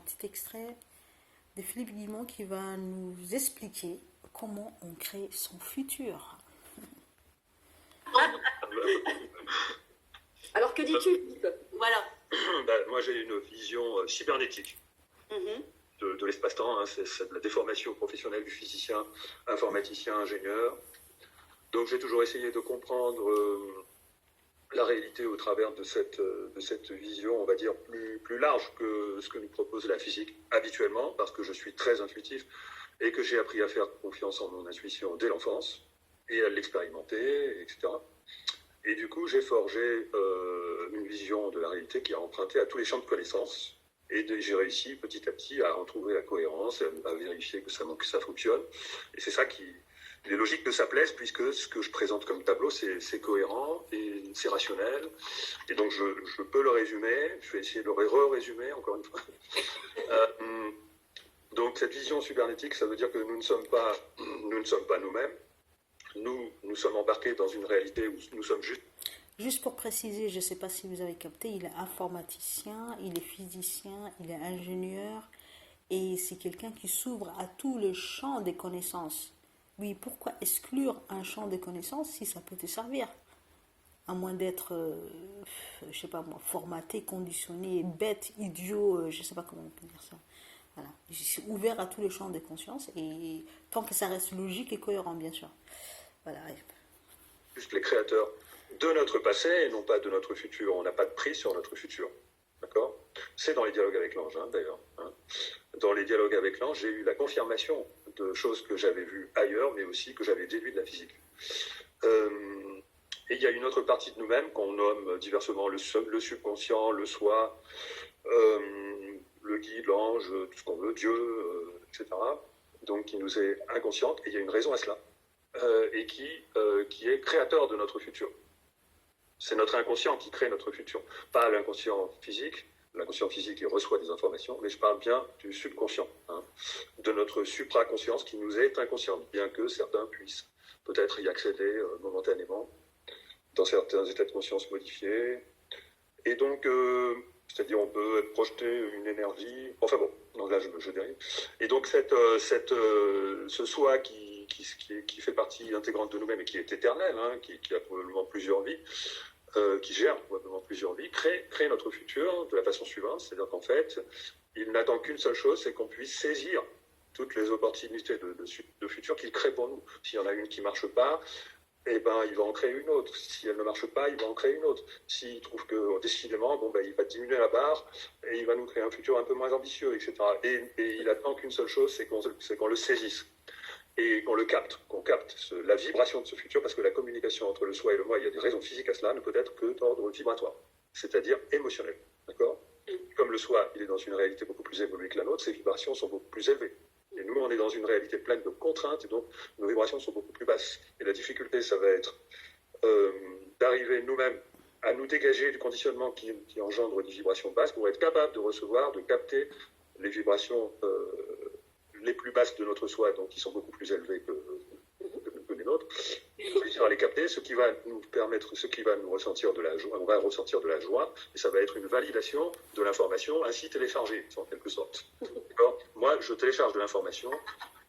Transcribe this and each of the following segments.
petit extrait de Philippe Guillemot qui va nous expliquer comment on crée son futur. Alors que dis-tu, Philippe? Voilà. Moi, j'ai une vision cybernétique de l'espace-temps. Hein. C'est de la déformation professionnelle du physicien, informaticien, ingénieur. Donc, j'ai toujours essayé de comprendre la réalité au travers de cette vision, on va dire, plus large que ce que nous propose la physique habituellement, parce que je suis très intuitif et que j'ai appris à faire confiance en mon intuition dès l'enfance et à l'expérimenter, etc. Et du coup, j'ai forgé une vision de la réalité qui a emprunté à tous les champs de connaissances. Et j'ai réussi petit à petit à en trouver la cohérence, à vérifier que ça fonctionne. Et c'est ça qui... Il est logique que ça plaise, puisque ce que je présente comme tableau, c'est cohérent et c'est rationnel. Et donc, je peux le résumer. Je vais essayer de le résumer, encore une fois. Donc, cette vision cybernétique, ça veut dire que nous ne sommes pas nous-mêmes. Nous sommes embarqués dans une réalité où nous sommes juste... Juste pour préciser, je ne sais pas si vous avez capté, il est informaticien, il est physicien, il est ingénieur, et c'est quelqu'un qui s'ouvre à tout le champ des connaissances. Oui, pourquoi exclure un champ de connaissances si ça peut te servir? À moins d'être, je sais pas moi, formaté, conditionné, bête, idiot, je sais pas comment on peut dire ça. Voilà. Je suis ouvert à tous les champs de conscience et tant que ça reste logique et cohérent, bien sûr. Voilà. Juste les créateurs de notre passé et non pas de notre futur. On n'a pas de prise sur notre futur. D'accord? C'est dans les dialogues avec l'ange, d'ailleurs. Dans les dialogues avec l'ange, j'ai eu la confirmation de choses que j'avais vues ailleurs, mais aussi que j'avais déduites de la physique. Et il y a une autre partie de nous-mêmes qu'on nomme diversement le subconscient, le soi, le guide, l'ange, tout ce qu'on veut, Dieu, etc. Donc qui nous est inconsciente, et il y a une raison à cela, et qui est créateur de notre futur. C'est notre inconscient qui crée notre futur, pas l'inconscient physique. L'inconscient physique, il reçoit des informations, mais je parle bien du subconscient, de notre supraconscience qui nous est inconsciente, bien que certains puissent peut-être y accéder momentanément, dans certains états de conscience modifiés. Et donc, c'est-à-dire on peut projeter une énergie, enfin bon, donc là je dérive. Et donc ce soi qui fait partie intégrante de nous-mêmes et qui est éternel, qui a probablement plusieurs vies, qui gère probablement plusieurs vies, crée notre futur de la façon suivante, c'est-à-dire qu'en fait, il n'attend qu'une seule chose, c'est qu'on puisse saisir toutes les opportunités de futur qu'il crée pour nous. S'il y en a une qui ne marche pas, eh ben, il va en créer une autre. Si elle ne marche pas, il va en créer une autre. S'il trouve que, décidément, il va diminuer la barre et il va nous créer un futur un peu moins ambitieux, etc. Et il attend qu'une seule chose, c'est qu'on le saisisse et qu'on capte la vibration de ce futur, parce que la communication entre le soi et le moi, il y a des raisons physiques à cela, ne peut être que d'ordre vibratoire, c'est-à-dire émotionnel. D'accord? Comme le soi, il est dans une réalité beaucoup plus évoluée que la nôtre, ses vibrations sont beaucoup plus élevées. Et nous, on est dans une réalité pleine de contraintes, et donc nos vibrations sont beaucoup plus basses. Et la difficulté, ça va être d'arriver nous-mêmes à nous dégager du conditionnement qui engendre des vibrations basses pour être capable de recevoir, de capter les vibrations les plus basses de notre soi, donc qui sont beaucoup plus élevées que les nôtres, réussir à les capter, ce qui va nous permettre, ce qui va nous ressentir de la joie, on va ressentir de la joie, et ça va être une validation de l'information ainsi téléchargée, en quelque sorte. D'accord? Moi, je télécharge de l'information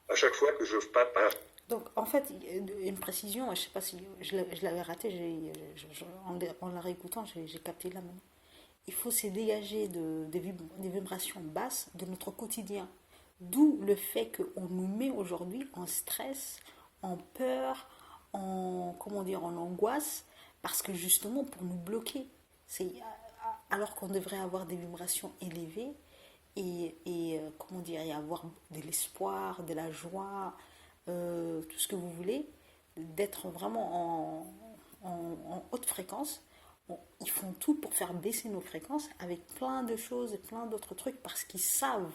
à chaque fois que je pas. Donc, en fait, une précision, je ne sais pas si je l'avais raté, en la réécoutant, j'ai capté là maintenant. Il faut se dégager des vibrations basses de notre quotidien. D'où le fait qu'on nous met aujourd'hui en stress, en peur, en angoisse, parce que justement pour nous bloquer. Alors qu'on devrait avoir des vibrations élevées et y avoir de l'espoir, de la joie, tout ce que vous voulez, d'être vraiment en haute fréquence. Ils font tout pour faire baisser nos fréquences avec plein de choses et plein d'autres trucs parce qu'ils savent.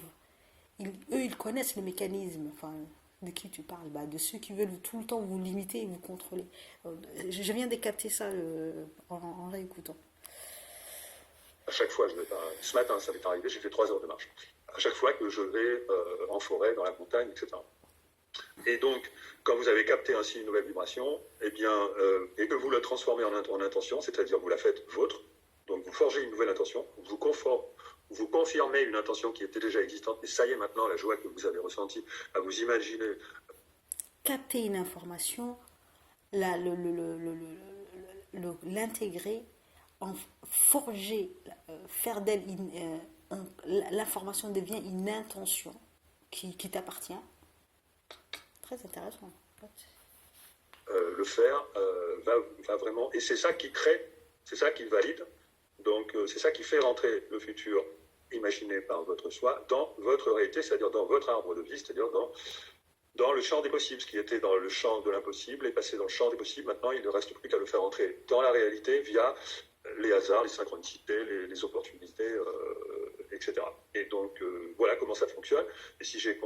Ils connaissent le mécanisme. Enfin, de qui tu parles? De ceux qui veulent tout le temps vous limiter et vous contrôler. Je viens de capter ça en réécoutant. À chaque fois, ce matin, ça m'est arrivé, j'ai fait 3 heures de marche. À chaque fois que je vais en forêt, dans la montagne, etc. Et donc, quand vous avez capté ainsi une nouvelle vibration, et que vous la transformez en intention, c'est-à-dire vous la faites vôtre, donc vous forgez une nouvelle intention, vous vous confirmez une intention qui était déjà existante, mais ça y est maintenant, la joie que vous avez ressentie, à vous imaginer. Capter une information, l'intégrer, en forger, faire d'elle l'information devient une intention qui t'appartient. Très intéressant. Le faire va vraiment, et c'est ça qui crée, c'est ça qui valide, donc c'est ça qui fait rentrer le futur imaginé par votre soi dans votre réalité, c'est-à-dire dans votre arbre de vie, c'est-à-dire dans le champ des possibles. Ce qui était dans le champ de l'impossible est passé dans le champ des possibles. Maintenant, il ne reste plus qu'à le faire entrer dans la réalité via les hasards, les synchronicités, les opportunités, etc. Et donc, voilà comment ça fonctionne. Et si j'ai